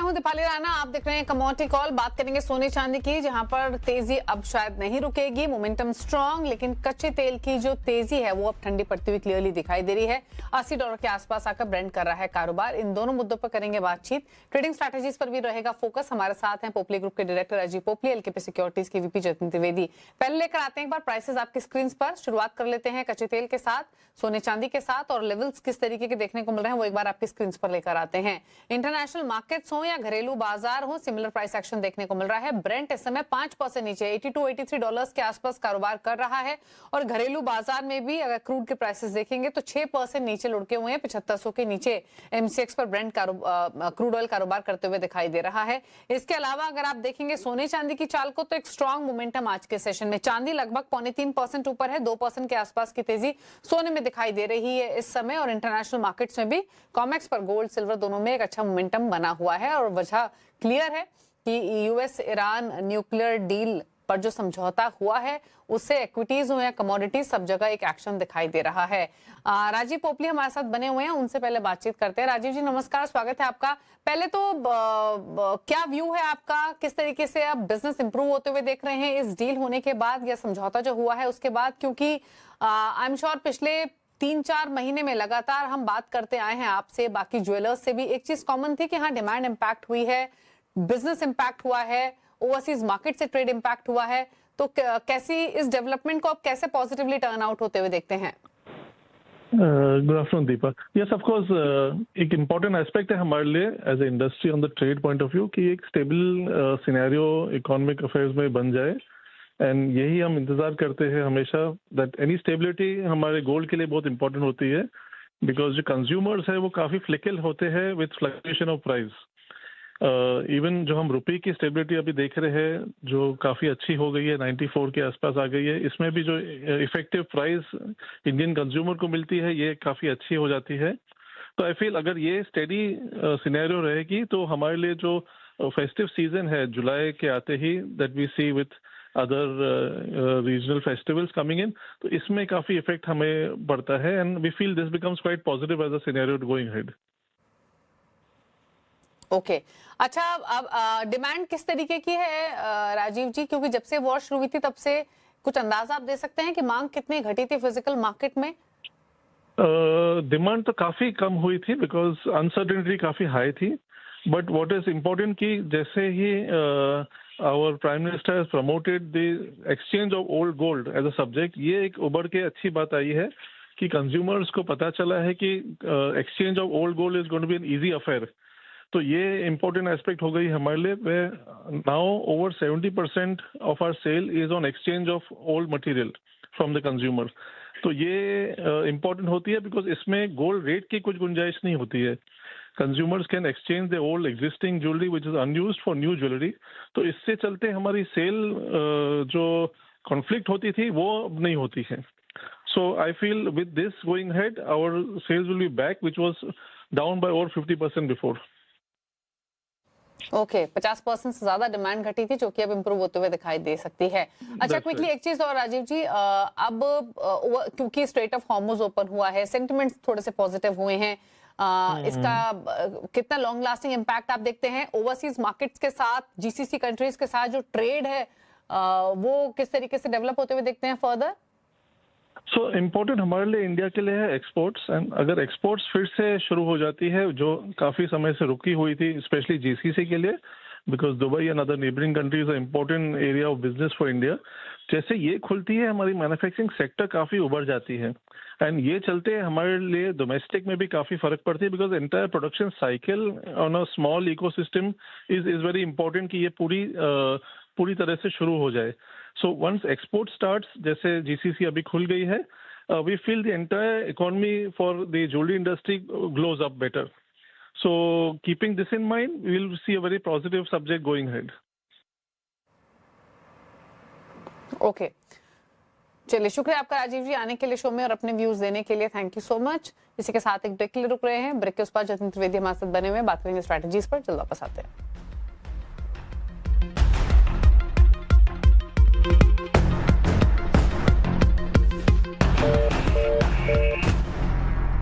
मैं हूं दीपाली राणा, आप देख रहे हैं कमोडिटी कॉल। बात करेंगे सोने चांदी की, जहां पर तेजी अब शायद नहीं रुकेगी। मोमेंटम स्ट्रांग, लेकिन कच्चे तेल की जो तेजी है वो अब ठंडी पड़ती हुई क्लियरली दिखाई दे रही है। $80 के आसपास आकर ब्रेंट कर रहा है कारोबार। इन दोनों मुद्दों पर करेंगे बातचीत। ट्रेडिंग स्ट्रैटेजीज पर भी रहेगा फोकस। हमारे साथ हैं पोपली ग्रुप के director Ajay Popli, LKP securities के वीपी जतिन त्रिवेदी। पहले लेकर आते हैं एक बार प्राइसेस आपकी स्क्रीन पर। शुरुआत कर लेते हैं कच्चे तेल के साथ, सोने चांदी के साथ, और लेवल्स किस तरीके के देखने को मिल रहे हैं वो एक बार आपकी स्क्रीन पर लेकर आते हैं। इंटरनेशनल मार्केट्स हो या घरेलू बाजार हो, सिमिलर प्राइस एक्शन देखने को मिल रहा है। ब्रेंट इस समय 5% नीचे $82-83 के आसपास कारोबार कर रहा है, और घरेलू बाजार में भी अगर क्रूड के प्राइसेस देखेंगे तो 6% नीचे लुढ़के हुए हैं। 7500 के नीचे एमसीएक्स पर ब्रेंट क्रूड ऑयल कारोबार करते हुए दिखाई दे रहा है। इसके अलावा अगर आप देखेंगे सोने चांदी की चाल को, तो एक स्ट्रॉन्ग मोमेंटम आज के सेशन में। चांदी लगभग 3.25% ऊपर है, 2% के आसपास की तेजी सोने में दिखाई दे रही है इस समय। और इंटरनेशनल मार्केट्स में भी कॉमेक्स पर गोल्ड सिल्वर दोनों में एक अच्छा मोमेंटम बना हुआ है। और वजह क्लियर है कि यूएस ईरान न्यूक्लियर डील पर जो समझौता हुआ है उससे इक्विटीज हो या कमोडिटीज सब जगह एक एक्शन दिखाई दे रहा है। राजीव पोपली हमारे साथ बने हुए हैं, उनसे पहले बातचीत करते हैं। राजीव जी नमस्कार, स्वागत है आपका। पहले तो क्या व्यू है आपका, किस तरीके से आप बिजनेस इंप्रूव होते हुए देख रहे हैं इस डील होने के बाद या समझौता जो हुआ है उसके बाद? क्योंकि आई एम श्योर पिछले 3-4 महीने में लगातार हम बात करते आए हैं आपसे, बाकी ज्वेलर्स से भी। एक चीज कॉमन थी कि हाँ, डिमांड इंपैक्ट हुई है, बिजनेस इंपैक्ट हुआ है, ओवरसीज मार्केट से ट्रेड इंपैक्ट हुआ है। तो कैसी इस डेवलपमेंट को आप कैसे पॉजिटिवली टर्न आउट होते हुए देखते हैं? Good afternoon Deepak. Yes of course, एक इम्पॉर्टेंट एस्पेक्ट है हमारे लिए as a industry on the trade point of view कि एक स्टेबल सिनेरियो इकोनॉमिक अफेयर्स में बन जाए, एंड यही हम इंतजार करते हैं हमेशा। दैट एनी स्टेबिलिटी हमारे गोल्ड के लिए बहुत इंपॉर्टेंट होती है, बिकॉज जो कंज्यूमर्स है वो काफी फ्लिकल होते हैं with fluctuation of price. Even जो हम रुपये की स्टेबिलिटी अभी देख रहे हैं जो काफ़ी अच्छी हो गई है, 94 के आसपास आ गई है, इसमें भी जो इफेक्टिव प्राइस इंडियन कंज्यूमर को मिलती है ये काफ़ी अच्छी हो जाती है। तो आई फील अगर ये स्टेडी सिनेरियो रहेगी तो हमारे लिए जो फेस्टिव सीजन है जुलाई के आते ही, that we see with other regional festivals coming in, तो इसमें काफ़ी इफेक्ट हमें पड़ता है, and we feel this becomes quite positive as a scenario going ahead. Okay अच्छा, अब डिमांड किस तरीके की है राजीव जी? क्योंकि जब से वॉर शुरू हुई थी तब से कुछ अंदाजा आप दे सकते हैं कि मांग कितनी घटी थी फिजिकल मार्केट में? डिमांड तो काफी कम हुई थी बिकॉज अनसर्टेनिटी काफी हाई थी। बट व्हाट इज इम्पोर्टेंट कि जैसे ही our prime minister has promoted the exchange of old gold as a subject, ये एक उभर के अच्छी बात आई है कि कंज्यूमर्स को पता चला है कि exchange of old gold is going to be an easy affair. तो ये इम्पोर्टेंट एस्पेक्ट हो गई हमारे लिए। We now over 70% of our sale is on exchange of old material from the consumer. तो ये इम्पोर्टेंट होती है बिकॉज इसमें गोल्ड रेट की कुछ गुंजाइश नहीं होती है। Consumers can exchange the old existing jewellery which is unused for new jewellery. तो इससे चलते हमारी सेल जो कॉन्फ्लिक्ट होती थी वो अब नहीं होती है। So I feel with this going ahead our sales will be back which was down by over 50% before. Okay 50% से ज्यादा डिमांड घटी थी, जो कि अब इंप्रूव होते हुए दिखाई दे सकती है। अच्छा, क्विकली एक चीज और राजीव जी, अब क्योंकि स्ट्रेट ऑफ हॉर्मुज ओपन हुआ है, सेंटिमेंट्स थोड़े से पॉजिटिव हुए हैं, इसका कितना लॉन्ग लास्टिंग इम्पैक्ट आप देखते हैं? ओवरसीज मार्केट्स के साथ, जीसीसी कंट्रीज के साथ जो ट्रेड है वो किस तरीके से डेवलप होते हुए देखते हैं फर्दर? सो इम्पोर्टेंट हमारे लिए इंडिया के लिए है एक्सपोर्ट्स, एंड अगर एक्सपोर्ट्स फिर से शुरू हो जाती है जो काफ़ी समय से रुकी हुई थी, स्पेशली जीसीसी के लिए, because Dubai and other neighbouring countries are important area of business for India. जैसे ये खुलती है हमारी मैन्युफैक्चरिंग सेक्टर काफ़ी उभर जाती है, एंड ये चलते हमारे लिए डोमेस्टिक में भी काफ़ी फर्क पड़ती है because entire production cycle on a small ecosystem is very important कि ये पूरी तरह से शुरू हो जाए। So once export starts, जैसे GCC अभी खुल गई है, we feel the entire economy for the jewelry industry glows up better. So keeping this in mind, we will see a very positive subject going ahead. Okay. चलिए, शुक्रिया आपका राजीव जी आने के लिए शो में और अपने व्यूज देने के लिए। Thank you so much. इसी के साथ एक ब्रेक के लिए रुक रहे हैं। ब्रेक के उस पर जतिन त्रिवेदी हमारे साथ बने हुए, बात करेंगे स्ट्रैटेजीज पर। जल्द वापस आते हैं।